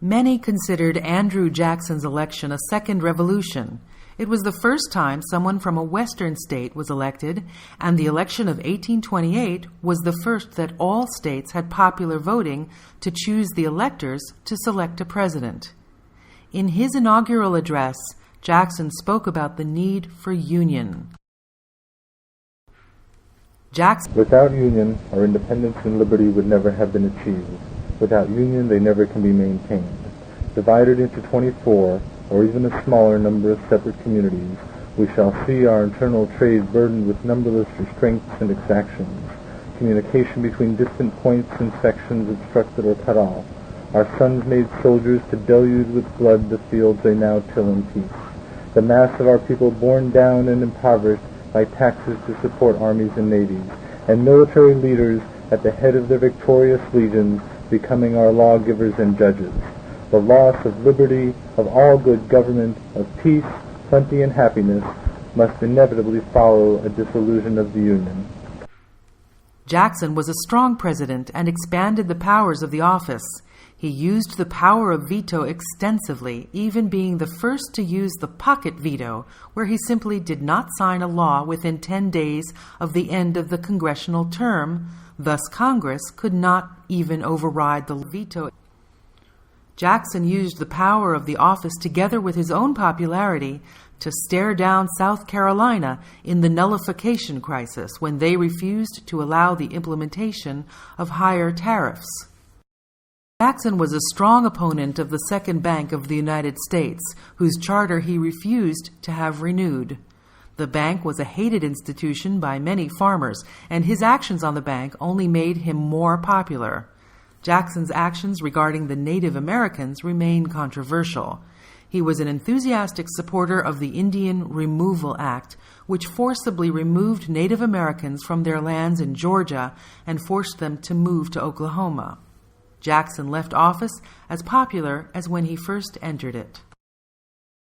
Many considered Andrew Jackson's election a second revolution. It was the first time someone from a Western state was elected, and the election of 1828 was the first that all states had popular voting to choose the electors to select a president. In his inaugural address, Jackson spoke about the need for union. Without union, our independence and liberty would never have been achieved. Without union, they never can be maintained. Divided into 24, or even a smaller number of separate communities, we shall see our internal trade burdened with numberless restraints and exactions, communication between distant points and sections obstructed or cut off, our sons made soldiers to deluge with blood the fields they now till in peace, the mass of our people borne down and impoverished by taxes to support armies and navies, and military leaders at the head of their victorious legions becoming our lawgivers and judges. The loss of liberty, of all good government, of peace, plenty, and happiness must inevitably follow a dissolution of the Union. Jackson was a strong president and expanded the powers of the office. He used the power of veto extensively, even being the first to use the pocket veto, where he simply did not sign a law within 10 days of the end of the congressional term. Thus, Congress could not even override the veto. Jackson used the power of the office together with his own popularity to stare down South Carolina in the nullification crisis when they refused to allow the implementation of higher tariffs. Jackson was a strong opponent of the Second Bank of the United States, whose charter he refused to have renewed. The bank was a hated institution by many farmers, and his actions on the bank only made him more popular. Jackson's actions regarding the Native Americans remain controversial. He was an enthusiastic supporter of the Indian Removal Act, which forcibly removed Native Americans from their lands in Georgia and forced them to move to Oklahoma. Jackson left office as popular as when he first entered it.